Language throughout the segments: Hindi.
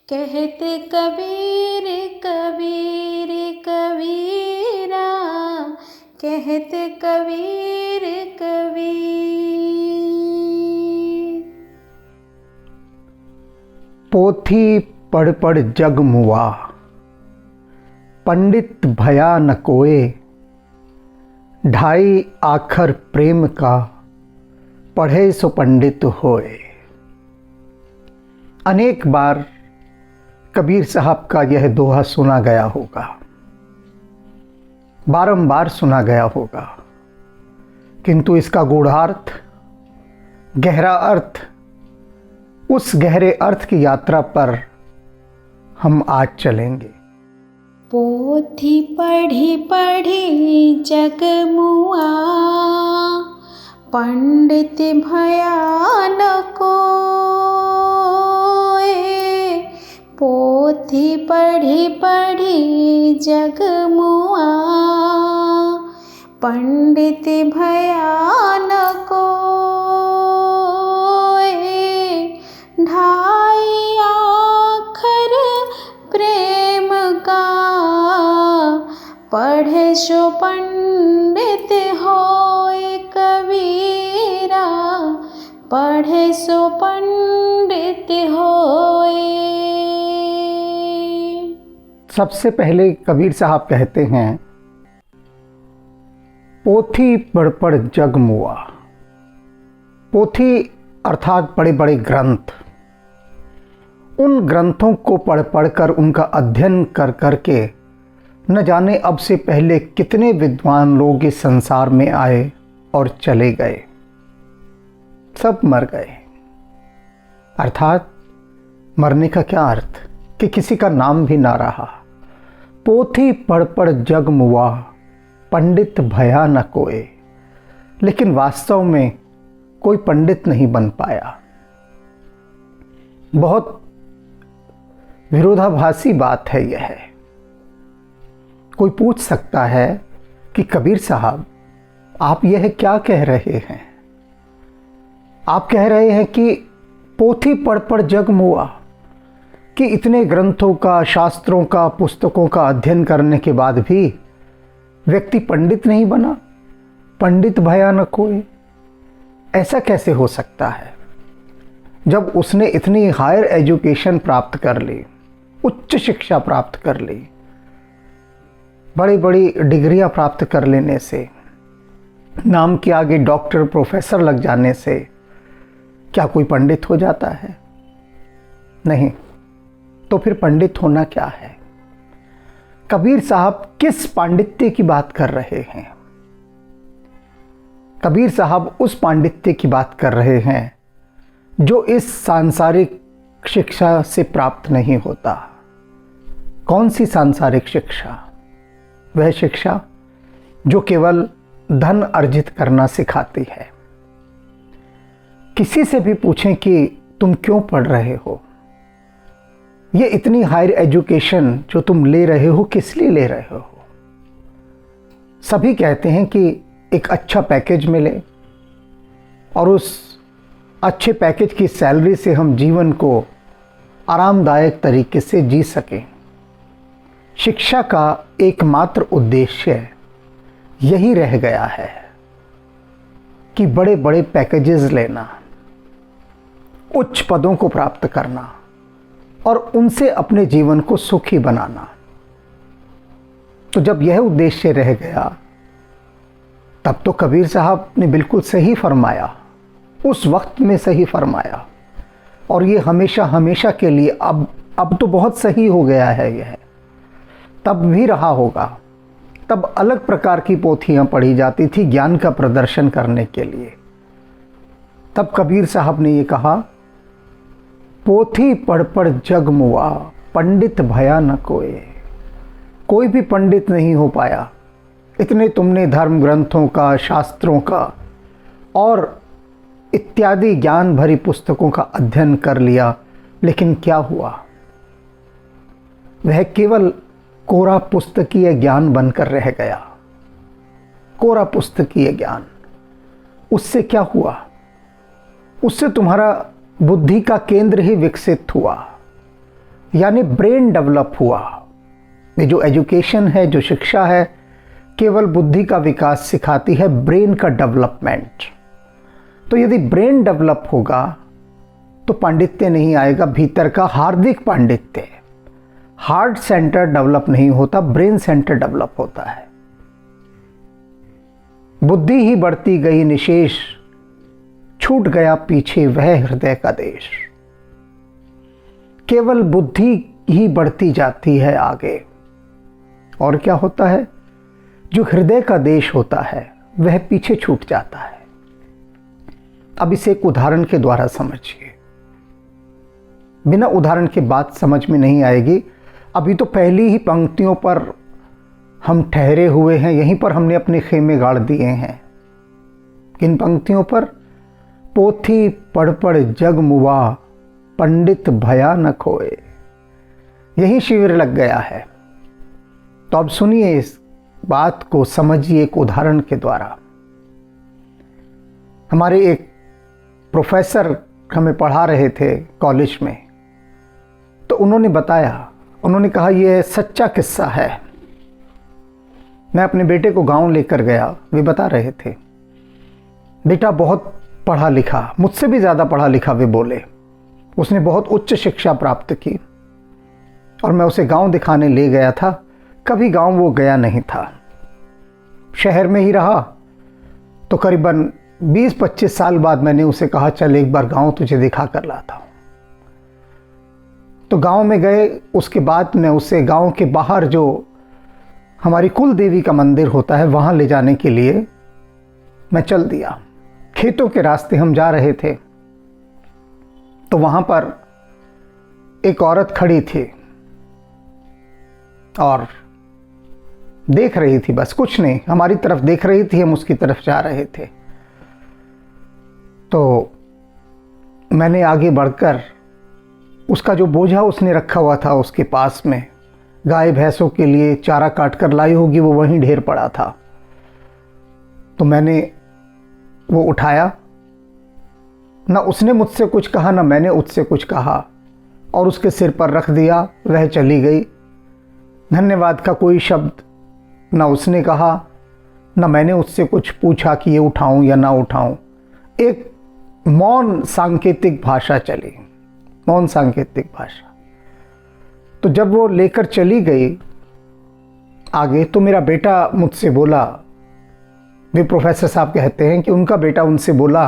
कहते कबीर कबीर कबीरा, कहते कबीर कबीर। पोथी पढ़ पढ़ जग मुआ, पंडित भया न कोय। ढाई आखर प्रेम का, पढ़े सो पंडित होए। अनेक बार कबीर साहब का यह दोहा सुना गया होगा, बारंबार सुना गया होगा, किंतु इसका गूढ़ार्थ, गहरा अर्थ, उस गहरे अर्थ की यात्रा पर हम आज चलेंगे। पोथी पढ़ी पढ़ी जग मुआ, पंडित भया न कोय। पोथी पढ़ी पढ़ी जग मुआ, पंडित भया न कोय। ढाई आखर प्रेम का, पढ़े सो पंडित होए कबीरा, पढ़े सो पंडित होए। सबसे पहले कबीर साहब कहते हैं, पोथी पढ़ पढ़ जग मुआ। पोथी अर्थात बड़े बड़े ग्रंथ, उन ग्रंथों को पढ़ पढ़ कर, उनका अध्ययन कर कर के न जाने अब से पहले कितने विद्वान लोग इस संसार में आए और चले गए, सब मर गए। अर्थात मरने का क्या अर्थ कि किसी का नाम भी ना रहा। पोथी पढ़ पढ़ जग मुआ, पंडित भया न कोय। लेकिन वास्तव में कोई पंडित नहीं बन पाया। बहुत विरोधाभासी बात है यह। कोई पूछ सकता है कि कबीर साहब, आप यह क्या कह रहे हैं? आप कह रहे हैं कि पोथी पढ़ पढ़ जग मुआ, कि इतने ग्रंथों का, शास्त्रों का, पुस्तकों का अध्ययन करने के बाद भी व्यक्ति पंडित नहीं बना, पंडित भया न कोय। ऐसा कैसे हो सकता है जब उसने इतनी हायर एजुकेशन प्राप्त कर ली, उच्च शिक्षा प्राप्त कर ली, बड़ी बड़ी डिग्रियां प्राप्त कर लेने से, नाम के आगे डॉक्टर प्रोफेसर लग जाने से क्या कोई पंडित हो जाता है? नहीं। तो फिर पंडित होना क्या है? कबीर साहब किस पांडित्य की बात कर रहे हैं? कबीर साहब उस पांडित्य की बात कर रहे हैं जो इस सांसारिक शिक्षा से प्राप्त नहीं होता। कौन सी सांसारिक शिक्षा? वह शिक्षा जो केवल धन अर्जित करना सिखाती है। किसी से भी पूछें कि तुम क्यों पढ़ रहे हो, ये इतनी हायर एजुकेशन जो तुम ले रहे हो, किस लिए ले रहे हो? सभी कहते हैं कि एक अच्छा पैकेज मिले और उस अच्छे पैकेज की सैलरी से हम जीवन को आरामदायक तरीके से जी सकें। शिक्षा का एकमात्र उद्देश्य यही रह गया है कि बड़े बड़े पैकेजेस लेना, उच्च पदों को प्राप्त करना और उनसे अपने जीवन को सुखी बनाना। तो जब यह उद्देश्य रह गया, तब तो कबीर साहब ने बिल्कुल सही फरमाया, उस वक्त में सही फरमाया, और ये हमेशा हमेशा के लिए अब तो बहुत सही हो गया है यह। तब भी रहा होगा। तब अलग प्रकार की पोथियां पढ़ी जाती थी ज्ञान का प्रदर्शन करने के लिए। तब कबीर साहब ने ये कहा, पोथी पढ़ पढ़ जग मुआ, पंडित भया न कोय। कोई भी पंडित नहीं हो पाया। इतने तुमने धर्म ग्रंथों का, शास्त्रों का और इत्यादि ज्ञान भरी पुस्तकों का अध्ययन कर लिया, लेकिन क्या हुआ? वह केवल कोरा पुस्तकीय ज्ञान बनकर रह गया। कोरा पुस्तकीय ज्ञान। उससे क्या हुआ? उससे तुम्हारा बुद्धि का केंद्र ही विकसित हुआ, यानी ब्रेन डेवलप हुआ। ये जो एजुकेशन है, जो शिक्षा है, केवल बुद्धि का विकास सिखाती है, ब्रेन का डेवलपमेंट। तो यदि ब्रेन डेवलप होगा तो पांडित्य नहीं आएगा, भीतर का हार्दिक पांडित्य। हार्ट सेंटर डेवलप नहीं होता, ब्रेन सेंटर डेवलप होता है। बुद्धि ही बढ़ती गई निशेष, छूट गया पीछे वह हृदय का देश। केवल बुद्धि ही बढ़ती जाती है आगे, और क्या होता है? जो हृदय का देश होता है वह पीछे छूट जाता है। अब इसे एक उदाहरण के द्वारा समझिए, बिना उदाहरण के बात समझ में नहीं आएगी। अभी तो पहली ही पंक्तियों पर हम ठहरे हुए हैं, यहीं पर हमने अपने खेमे गाड़ दिए हैं। किन पंक्तियों पर? पोथी पढ़ पढ़ जग मुआ, पंडित भया न खोए। यही शिविर लग गया है। तो अब सुनिए, इस बात को समझिए एक उदाहरण के द्वारा। हमारे एक प्रोफेसर हमें पढ़ा रहे थे कॉलेज में, तो उन्होंने बताया, उन्होंने कहा यह सच्चा किस्सा है। मैं अपने बेटे को गांव लेकर गया, वे बता रहे थे बेटा बहुत पढ़ा लिखा, मुझसे भी ज़्यादा पढ़ा लिखा वे बोले, उसने बहुत उच्च शिक्षा प्राप्त की। और मैं उसे गांव दिखाने ले गया था, कभी गांव वो गया नहीं था, शहर में ही रहा। तो करीबन 20-25 साल बाद मैंने उसे कहा चल एक बार गांव तुझे दिखा कर लाता हूँ। तो गांव में गए। उसके बाद मैं उसे गांव के बाहर जो हमारी कुल देवी का मंदिर होता है वहाँ ले जाने के लिए मैं चल दिया। खेतों के रास्ते हम जा रहे थे, तो वहाँ पर एक औरत खड़ी थी और देख रही थी, बस कुछ नहीं, हमारी तरफ देख रही थी, हम उसकी तरफ जा रहे थे। तो मैंने आगे बढ़कर उसका जो बोझा उसने रखा हुआ था उसके पास में, गाय भैंसों के लिए चारा काट कर लाई होगी, वो वहीं ढेर पड़ा था। तो मैंने वो उठाया, ना उसने मुझसे कुछ कहा ना मैंने उससे कुछ कहा, और उसके सिर पर रख दिया, वह चली गई। धन्यवाद का कोई शब्द ना उसने कहा, ना मैंने उससे कुछ पूछा कि ये उठाऊं या ना उठाऊं। एक मौन सांकेतिक भाषा चली, मौन सांकेतिक भाषा। तो जब वो लेकर चली गई आगे, तो मेरा बेटा मुझसे बोला, वे प्रोफेसर साहब कहते हैं कि उनका बेटा उनसे बोला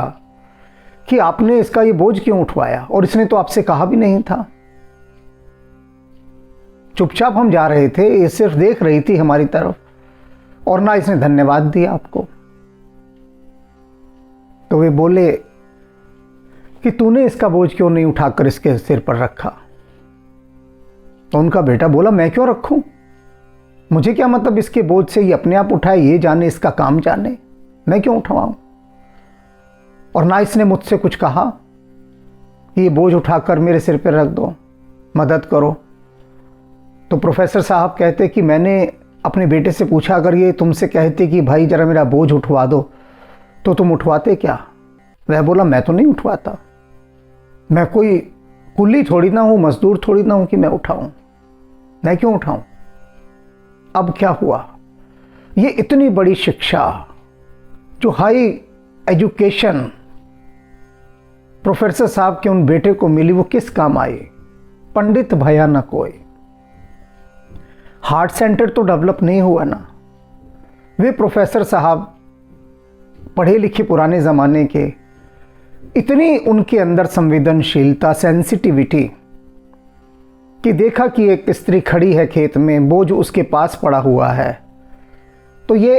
कि आपने इसका ये बोझ क्यों उठवाया, और इसने तो आपसे कहा भी नहीं था। चुपचाप हम जा रहे थे, ये सिर्फ देख रही थी हमारी तरफ, और ना इसने धन्यवाद दिया आपको। तो वे बोले कि तूने इसका बोझ क्यों नहीं उठाकर इसके सिर पर रखा। तो उनका बेटा बोला मैं क्यों रखूं, मुझे क्या मतलब इसके बोझ से, ये अपने आप उठाए, ये जाने, इसका काम जाने, मैं क्यों उठवाऊं। और ना इसने मुझसे कुछ कहा कि ये बोझ उठाकर मेरे सिर पर रख दो, मदद करो। तो प्रोफेसर साहब कहते कि मैंने अपने बेटे से पूछा, अगर ये तुमसे कहते कि भाई जरा मेरा बोझ उठवा दो, तो तुम उठवाते क्या। वह बोला मैं तो नहीं उठवाता, मैं कोई कुली थोड़ी ना हूँ, मजदूर थोड़ी ना हूँ कि मैं उठाऊँ, मैं क्यों उठाऊँ। अब क्या हुआ, ये इतनी बड़ी शिक्षा जो हाई एजुकेशन प्रोफेसर साहब के उन बेटे को मिली, वो किस काम आई। पंडित भया न कोई। हार्ट सेंटर तो डेवलप नहीं हुआ ना। वे प्रोफेसर साहब पढ़े लिखे पुराने ज़माने के, इतनी उनके अंदर संवेदनशीलता, सेंसिटिविटी, कि देखा कि एक स्त्री खड़ी है खेत में, बोझ उसके पास पड़ा हुआ है, तो ये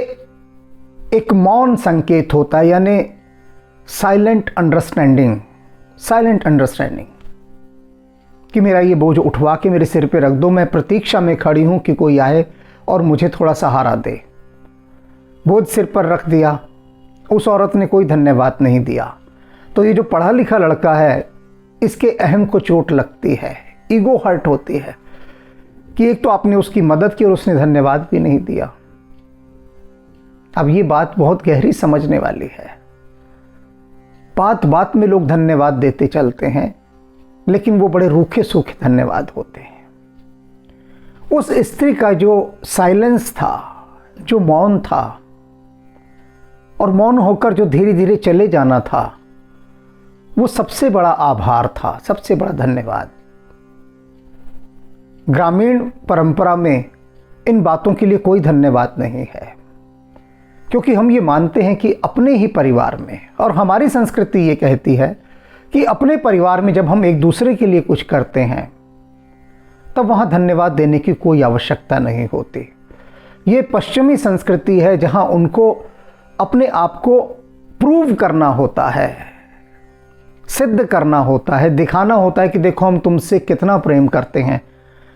एक मौन संकेत होता है, यानी साइलेंट अंडरस्टैंडिंग, साइलेंट अंडरस्टैंडिंग कि मेरा ये बोझ उठवा के मेरे सिर पे रख दो, मैं प्रतीक्षा में खड़ी हूँ कि कोई आए और मुझे थोड़ा सहारा दे। बोझ सिर पर रख दिया, उस औरत ने कोई धन्यवाद नहीं दिया। तो ये जो पढ़ा लिखा लड़का है, इसके अहम को चोट लगती है, ईगो हर्ट होती है कि एक तो आपने उसकी मदद की और उसने धन्यवाद भी नहीं दिया। अब ये बात बहुत गहरी समझने वाली है। बात बात में लोग धन्यवाद देते चलते हैं, लेकिन वो बड़े रूखे सूखे धन्यवाद होते हैं। उस स्त्री का जो साइलेंस था, जो मौन था, और मौन होकर जो धीरे धीरे चले जाना था, वो सबसे बड़ा आभार था, सबसे बड़ा धन्यवाद। ग्रामीण परंपरा में इन बातों के लिए कोई धन्यवाद नहीं है, क्योंकि हम ये मानते हैं कि अपने ही परिवार में, और हमारी संस्कृति ये कहती है कि अपने परिवार में जब हम एक दूसरे के लिए कुछ करते हैं तब वहाँ धन्यवाद देने की कोई आवश्यकता नहीं होती। ये पश्चिमी संस्कृति है जहाँ उनको अपने आप को प्रूव करना होता है, सिद्ध करना होता है, दिखाना होता है कि देखो हम तुमसे कितना प्रेम करते हैं,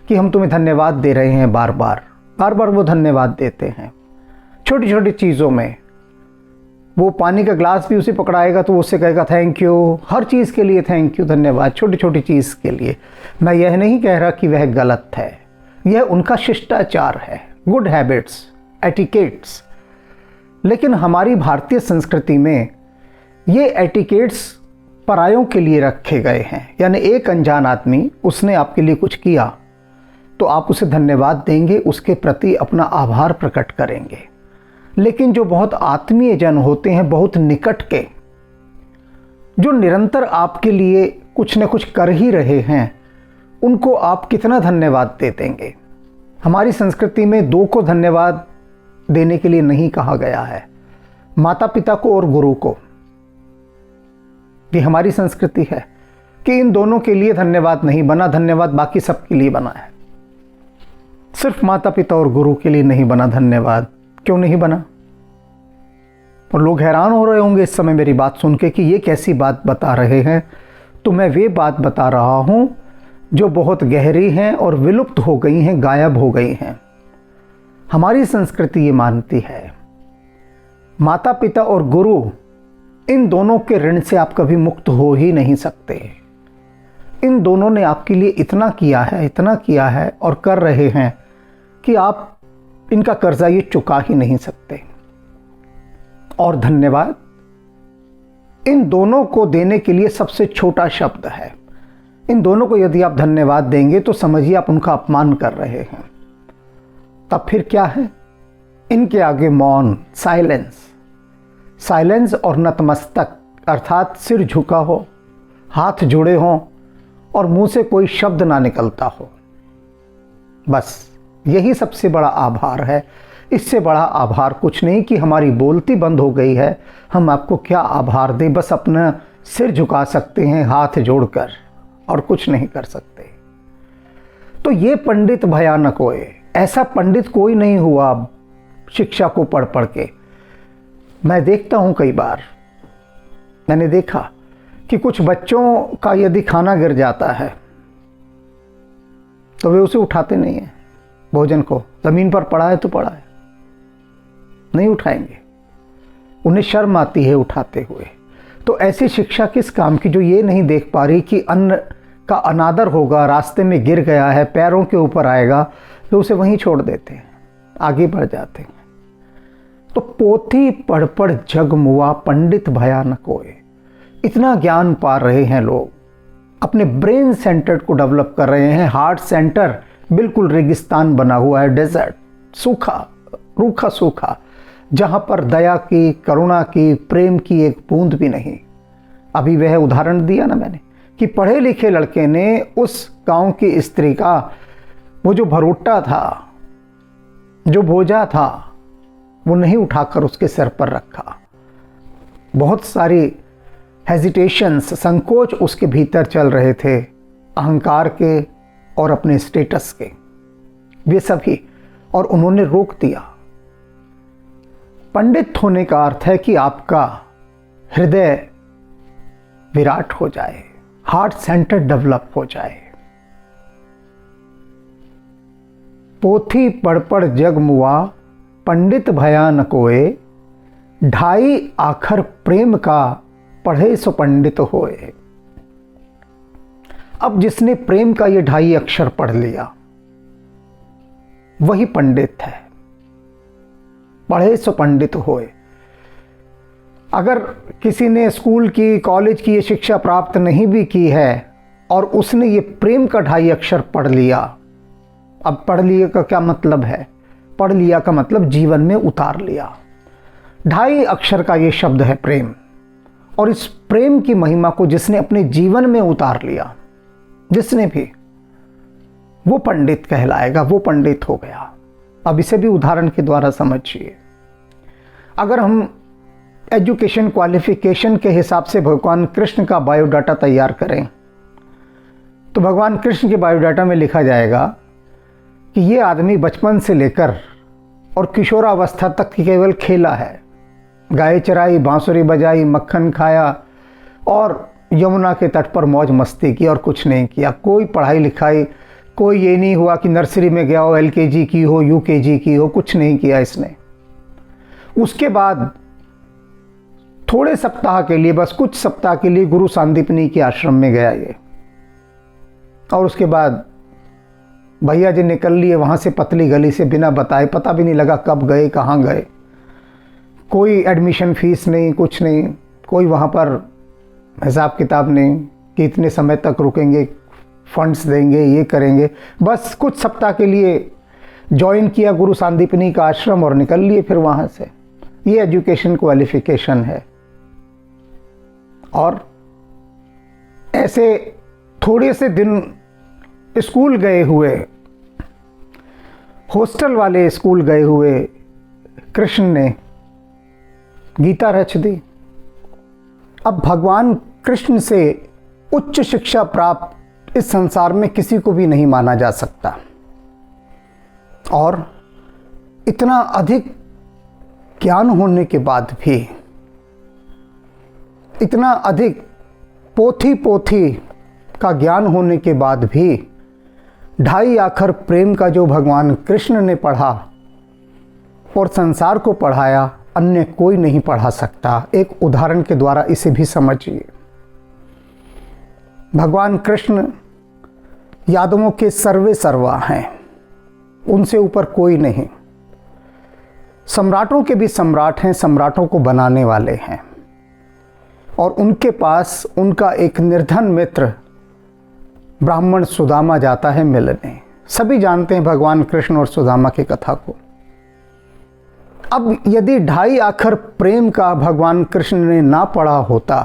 कि हम तुम्हें धन्यवाद दे रहे हैं। बार बार वो धन्यवाद देते हैं छोटी छोटी चीज़ों में। वो पानी का ग्लास भी उसे पकड़ाएगा तो उससे कहेगा थैंक यू, हर चीज़ के लिए थैंक यू, धन्यवाद, छोटी छोटी चीज़ के लिए। मैं यह नहीं कह रहा कि वह गलत है, यह उनका शिष्टाचार है, गुड हैबिट्स, एटिकेट्स। लेकिन हमारी भारतीय संस्कृति में ये एटिकेट्स परायों के लिए रखे गए हैं। यानी एक अनजान आदमी, उसने आपके लिए कुछ किया तो आप उसे धन्यवाद देंगे, उसके प्रति अपना आभार प्रकट करेंगे। लेकिन जो बहुत आत्मीय जन होते हैं, बहुत निकट के, जो निरंतर आपके लिए कुछ न कुछ कर ही रहे हैं, उनको आप कितना धन्यवाद दे देंगे। हमारी संस्कृति में दो को धन्यवाद देने के लिए नहीं कहा गया है, माता पिता को और गुरु को। ये हमारी संस्कृति है कि इन दोनों के लिए धन्यवाद नहीं बना, धन्यवाद बाकी सबके लिए बना है, सिर्फ माता पिता और गुरु के लिए नहीं बना धन्यवाद। क्यों नहीं बना? और लोग हैरान हो रहे होंगे इस समय मेरी बात सुन के कि ये कैसी बात बता रहे हैं। तो मैं वे बात बता रहा हूँ जो बहुत गहरी हैं और विलुप्त हो गई हैं, गायब हो गई हैं। हमारी संस्कृति ये मानती है माता पिता और गुरु, इन दोनों के ऋण से आप कभी मुक्त हो ही नहीं सकते। इन दोनों ने आपके लिए इतना किया है, इतना किया है और कर रहे हैं कि आप इनका कर्जा ये चुका ही नहीं सकते। और धन्यवाद इन दोनों को देने के लिए सबसे छोटा शब्द है। इन दोनों को यदि आप धन्यवाद देंगे तो समझिए आप उनका अपमान कर रहे हैं। तब फिर क्या है? इनके आगे मौन, साइलेंस और नतमस्तक, अर्थात सिर झुका हो, हाथ जुड़े हों और मुंह से कोई शब्द ना निकलता हो। बस यही सबसे बड़ा आभार है। इससे बड़ा आभार कुछ नहीं कि हमारी बोलती बंद हो गई है, हम आपको क्या आभार दें। बस अपना सिर झुका सकते हैं हाथ जोड़कर, और कुछ नहीं कर सकते। तो ये पंडित भयानक हुए। ऐसा पंडित कोई नहीं हुआ शिक्षा को पढ़ पढ़ के। मैं देखता हूँ, कई बार मैंने देखा कि कुछ बच्चों का यदि खाना गिर जाता है तो वे उसे उठाते नहीं हैं। भोजन को ज़मीन पर पड़ा है तो पड़ा है, नहीं उठाएंगे, उन्हें शर्म आती है उठाते हुए। तो ऐसी शिक्षा किस काम की, जो ये नहीं देख पा रही कि अन्न का अनादर होगा, रास्ते में गिर गया है, पैरों के ऊपर आएगा, तो उसे वहीं छोड़ देते हैं, आगे बढ़ जाते हैं। तो पोथी पढ़ पढ़ जग मुआ, पंडित भयानक होए। इतना ज्ञान पा रहे हैं लोग, अपने ब्रेन सेंटर को डेवलप कर रहे हैं। हार्ट सेंटर बिल्कुल रेगिस्तान बना हुआ है, डेजर्ट, सूखा, रूखा सूखा, जहाँ पर दया की, करुणा की, प्रेम की एक बूंद भी नहीं। अभी वह उदाहरण दिया ना मैंने कि पढ़े लिखे लड़के ने उस गांव की स्त्री का वो जो भरोटा था, जो बोझा था, वो नहीं उठाकर उसके सिर पर रखा। बहुत सारी हेजिटेशंस, संकोच उसके भीतर चल रहे थे, अहंकार के और अपने स्टेटस के, वे सभी, और उन्होंने रोक दिया। पंडित होने का अर्थ है कि आपका हृदय विराट हो जाए, हार्ट सेंटर डेवलप हो जाए। पोथी पढ़ पढ़ जग मुआ, पंडित भयानक होए, ढाई आखर प्रेम का, पढ़े सो पंडित होए। अब जिसने प्रेम का ये ढाई अक्षर पढ़ लिया वही पंडित है। पढ़े सो पंडित होए। अगर किसी ने स्कूल की, कॉलेज की ये शिक्षा प्राप्त नहीं भी की है और उसने ये प्रेम का 2.5 अक्षर पढ़ लिया। अब पढ़ लिया का क्या मतलब है? पढ़ लिया का मतलब जीवन में उतार लिया। 2.5 अक्षर का ये शब्द है प्रेम, और इस प्रेम की महिमा को जिसने अपने जीवन में उतार लिया, जिसने भी, वो पंडित कहलाएगा, वो पंडित हो गया। अब इसे भी उदाहरण के द्वारा समझिए। अगर हम एजुकेशन क्वालिफिकेशन के हिसाब से भगवान कृष्ण का बायोडाटा तैयार करें तो भगवान कृष्ण के बायोडाटा में लिखा जाएगा कि ये आदमी बचपन से लेकर और किशोरावस्था तक केवल खेला है, गाय चराई, बांसुरी बजाई, मक्खन खाया और यमुना के तट पर मौज मस्ती की और कुछ नहीं किया। कोई पढ़ाई लिखाई, कोई ये नहीं हुआ कि नर्सरी में गया हो, LKG की हो, UKG की हो, कुछ नहीं किया इसने। उसके बाद थोड़े सप्ताह के लिए, बस कुछ सप्ताह के लिए गुरु सांदीपनी के आश्रम में गया ये, और उसके बाद भैया जी निकल लिए वहाँ से पतली गली से बिना बताए, पता भी नहीं लगा कब गए, कहाँ गए। कोई एडमिशन फीस नहीं, कुछ नहीं, कोई वहाँ पर हिसाब किताब नहीं कि इतने समय तक रुकेंगे, फंड्स देंगे, ये करेंगे। बस कुछ सप्ताह के लिए ज्वाइन किया गुरु सांदीपनी का आश्रम और निकल लिए फिर वहाँ से। ये एजुकेशन क्वालिफिकेशन है। और ऐसे थोड़े से दिन स्कूल गए हुए, हॉस्टल वाले स्कूल गए हुए कृष्ण ने गीता रच दी। अब भगवान कृष्ण से उच्च शिक्षा प्राप्त इस संसार में किसी को भी नहीं माना जा सकता, और इतना अधिक ज्ञान होने के बाद भी, इतना अधिक पोथी का ज्ञान होने के बाद भी 2.5 अक्षर प्रेम का जो भगवान कृष्ण ने पढ़ा और संसार को पढ़ाया, अन्य कोई नहीं पढ़ा सकता। एक उदाहरण के द्वारा इसे भी समझिए। भगवान कृष्ण यादवों के सर्वे सर्वा हैं, उनसे ऊपर कोई नहीं। सम्राटों के भी सम्राट हैं, सम्राटों को बनाने वाले हैं। और उनके पास उनका एक निर्धन मित्र ब्राह्मण सुदामा जाता है मिलने। सभी जानते हैं भगवान कृष्ण और सुदामा की कथा को। अब यदि 2.5 अक्षर प्रेम का भगवान कृष्ण ने ना पढ़ा होता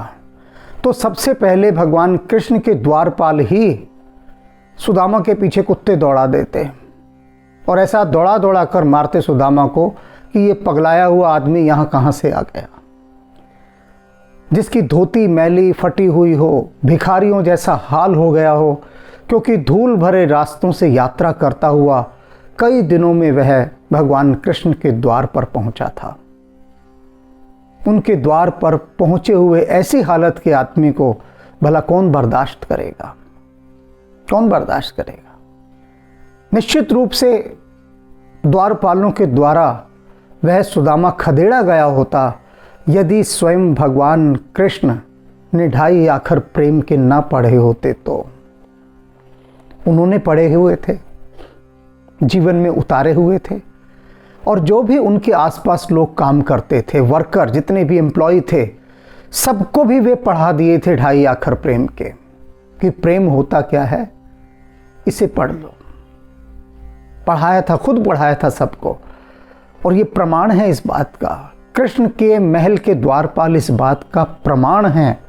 तो सबसे पहले भगवान कृष्ण के द्वारपाल ही सुदामा के पीछे कुत्ते दौड़ा देते, और ऐसा दौड़ा दौड़ा कर मारते सुदामा को कि ये पगलाया हुआ आदमी यहाँ कहाँ से आ गया, जिसकी धोती मैली फटी हुई हो, भिखारियों जैसा हाल हो गया हो, क्योंकि धूल भरे रास्तों से यात्रा करता हुआ कई दिनों में वह भगवान कृष्ण के द्वार पर पहुंचा था। उनके द्वार पर पहुंचे हुए ऐसी हालत के आदमी को भला कौन बर्दाश्त करेगा? कौन बर्दाश्त करेगा? निश्चित रूप से द्वारपालों के द्वारा वह सुदामा खदेड़ा गया होता यदि स्वयं भगवान कृष्ण ने 2.5 अक्षर प्रेम के ना पढ़े होते तो। उन्होंने पढ़े हुए थे, जीवन में उतारे हुए थे, और जो भी उनके आसपास लोग काम करते थे, वर्कर जितने भी एम्प्लॉय थे, सबको भी वे पढ़ा दिए थे 2.5 अक्षर प्रेम के, कि प्रेम होता क्या है, इसे पढ़ लो। पढ़ाया था, खुद पढ़ाया था सबको। और ये प्रमाण है इस बात का, कृष्ण के महल के द्वारपाल इस बात का प्रमाण है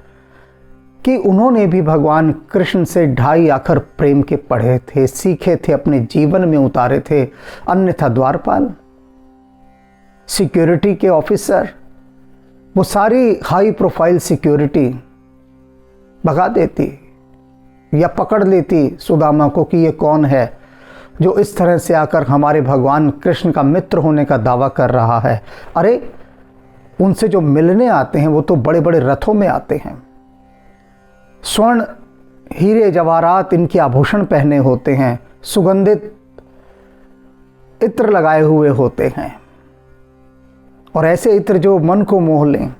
कि उन्होंने भी भगवान कृष्ण से 2.5 अक्षर प्रेम के पढ़े थे, सीखे थे, अपने जीवन में उतारे थे। अन्यथा द्वारपाल, सिक्योरिटी के ऑफिसर, वो सारी हाई प्रोफाइल सिक्योरिटी भगा देती या पकड़ लेती सुदामा को कि ये कौन है जो इस तरह से आकर हमारे भगवान कृष्ण का मित्र होने का दावा कर रहा है। अरे उनसे जो मिलने आते हैं वो तो बड़े बड़े रथों में आते हैं, स्वर्ण हीरे जवाहरात इनके आभूषण पहने होते हैं, सुगंधित इत्र लगाए हुए होते हैं, और ऐसे इत्र जो मन को मोह लें।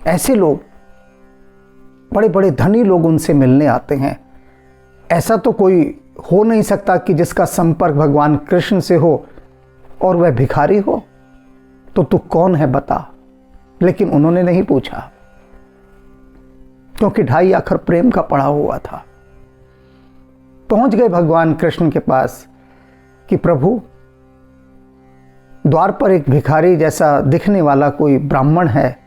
ऐसे लोग, बड़े बड़े धनी लोग उनसे मिलने आते हैं। ऐसा तो कोई हो नहीं सकता कि जिसका संपर्क भगवान कृष्ण से हो और वह भिखारी हो। तो तू कौन है बता? लेकिन उन्होंने नहीं पूछा, क्योंकि 2.5 अक्षर प्रेम का पढ़ा हुआ था। पहुंच गए भगवान कृष्ण के पास कि प्रभु, द्वार पर एक भिखारी जैसा दिखने वाला कोई ब्राह्मण है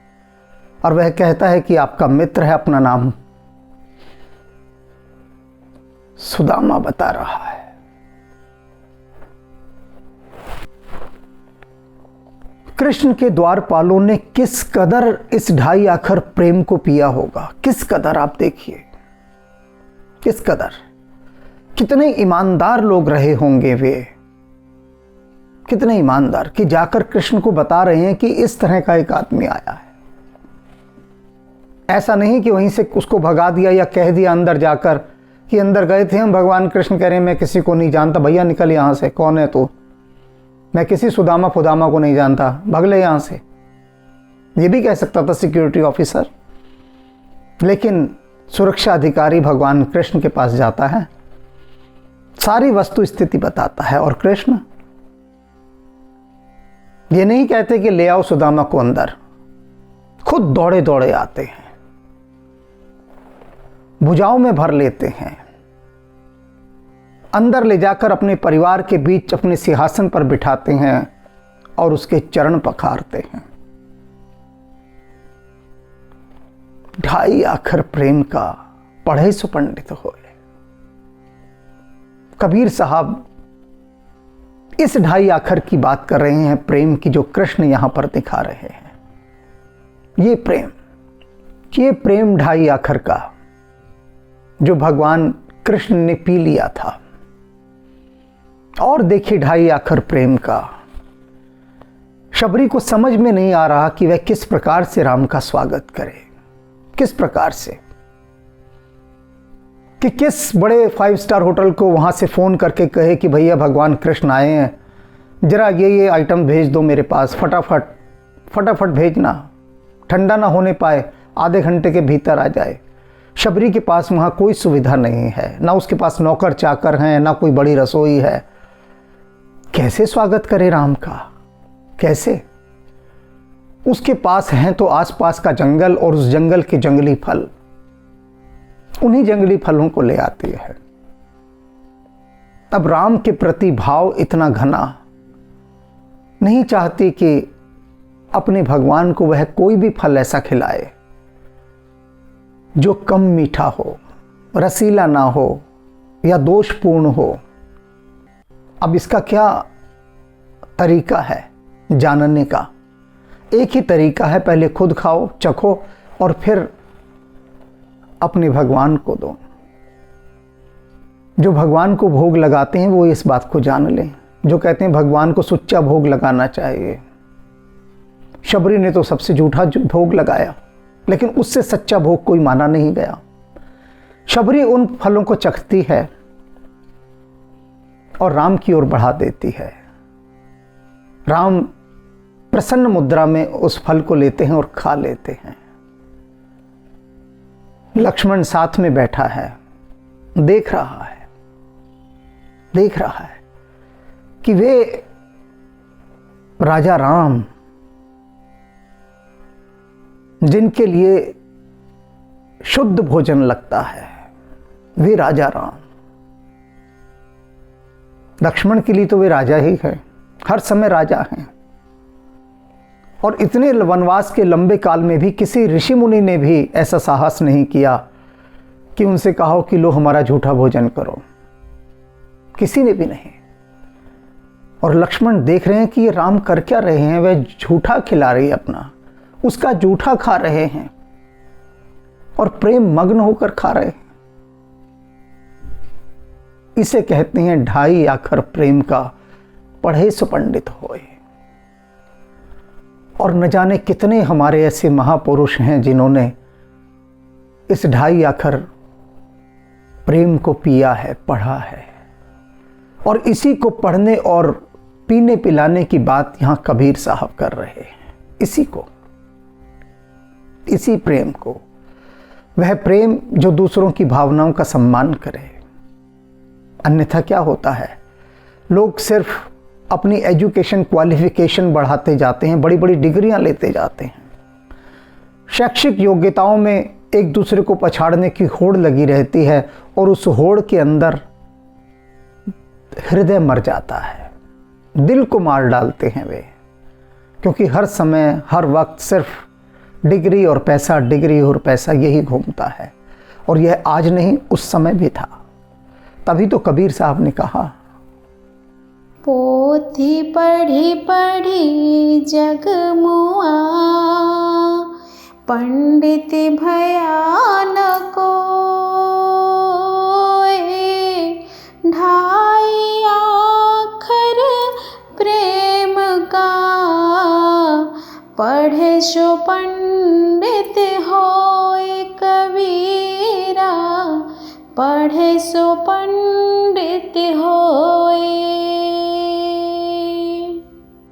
और वह कहता है कि आपका मित्र है, अपना नाम सुदामा बता रहा है। कृष्ण के द्वारपालों ने किस कदर इस 2.5 अक्षर प्रेम को पिया होगा, किस कदर, आप देखिए किस कदर, कितने ईमानदार लोग रहे होंगे वे, कितने ईमानदार कि जाकर कृष्ण को बता रहे हैं कि इस तरह का एक आदमी आया है। ऐसा नहीं कि वहीं से उसको भगा दिया या कह दिया अंदर जाकर कि अंदर गए थे हम, भगवान कृष्ण कह रहे हैं मैं किसी को नहीं जानता, भैया निकल यहां से, कौन है तू, मैं किसी सुदामा फुदामा को नहीं जानता, भाग ले यहां से। ये भी कह सकता था सिक्योरिटी ऑफिसर, लेकिन सुरक्षा अधिकारी भगवान कृष्ण के पास जाता है, सारी वस्तु स्थिति बताता है। और कृष्ण ये नहीं कहते कि ले आओ सुदामा को अंदर, खुद दौड़े दौड़े आते हैं, भुजाओं में भर लेते हैं, अंदर ले जाकर अपने परिवार के बीच अपने सिंहासन पर बिठाते हैं और उसके चरण पखारते हैं। 2.5 अक्षर प्रेम का पढ़े सो पंडित होए। कबीर साहब इस 2.5 अक्षर की बात कर रहे हैं, प्रेम की, जो कृष्ण यहां पर दिखा रहे हैं। ये प्रेम 2.5 अक्षर का जो भगवान कृष्ण ने पी लिया था। और देखिए 2.5 अक्षर प्रेम का, शबरी को समझ में नहीं आ रहा कि वह किस प्रकार से राम का स्वागत करे, किस प्रकार से, कि किस बड़े 5 स्टार होटल को वहां से फोन करके कहे कि भैया भगवान कृष्ण आए हैं, जरा ये आइटम भेज दो मेरे पास, फटाफट भेजना, ठंडा ना होने पाए, आधे घंटे के भीतर आ जाए। शबरी के पास वहां कोई सुविधा नहीं है, ना उसके पास नौकर चाकर हैं, ना कोई बड़ी रसोई है। कैसे स्वागत करे राम का, कैसे? उसके पास हैं तो आसपास का जंगल और उस जंगल के जंगली फल, उन्हीं जंगली फलों को ले आती है। अब राम के प्रति भाव इतना घना, नहीं चाहती कि अपने भगवान को वह कोई भी फल ऐसा खिलाए जो कम मीठा हो, रसीला ना हो या दोषपूर्ण हो। अब इसका क्या तरीका है जानने का? एक ही तरीका है, पहले खुद खाओ, चखो और फिर अपने भगवान को दो। जो भगवान को भोग लगाते हैं वो इस बात को जान लें, जो कहते हैं भगवान को सुच्चा भोग लगाना चाहिए। शबरी ने तो सबसे झूठा भोग लगाया, लेकिन उससे सच्चा भोग कोई माना नहीं गया। शबरी उन फलों को चखती है और राम की ओर बढ़ा देती है। राम प्रसन्न मुद्रा में उस फल को लेते हैं और खा लेते हैं। लक्ष्मण साथ में बैठा है, देख रहा है कि वे राजा राम, जिनके लिए शुद्ध भोजन लगता है, वे राजा राम। लक्ष्मण के लिए तो वे राजा ही है, हर समय राजा हैं। और इतने वनवास के लंबे काल में भी किसी ऋषि मुनि ने भी ऐसा साहस नहीं किया कि उनसे कहो कि लो हमारा झूठा भोजन करो, किसी ने भी नहीं। और लक्ष्मण देख रहे हैं कि ये राम कर क्या रहे हैं, वह झूठा खिला रही है अपना, उसका जूठा खा रहे हैं और प्रेम मग्न होकर खा रहे हैं। इसे कहते हैं 2.5 अक्षर प्रेम का पढ़े सो पंडित होए। और न जाने कितने हमारे ऐसे महापुरुष हैं जिन्होंने इस 2.5 अक्षर प्रेम को पिया है, पढ़ा है। और इसी को पढ़ने और पीने पिलाने की बात यहां कबीर साहब कर रहे हैं। इसी प्रेम को, वह प्रेम जो दूसरों की भावनाओं का सम्मान करे। अन्यथा क्या होता है, लोग सिर्फ अपनी एजुकेशन क्वालिफिकेशन बढ़ाते जाते हैं, बड़ी बड़ी डिग्रियां लेते जाते हैं, शैक्षिक योग्यताओं में एक दूसरे को पछाड़ने की होड़ लगी रहती है और उस होड़ के अंदर हृदय मर जाता है, दिल को मार डालते हैं वे, क्योंकि हर समय हर वक्त सिर्फ डिग्री और पैसा, डिग्री और पैसा यही घूमता है। और यह आज नहीं, उस समय भी था। तभी तो कबीर साहब ने कहा, पोथी पढ़ी पढ़ी जग मुआ, पंडित भया न कोय, ढाई आखर प्रेम का, पढ़े सो पंडित होए कबीरा, पढ़े सो पंडित होए।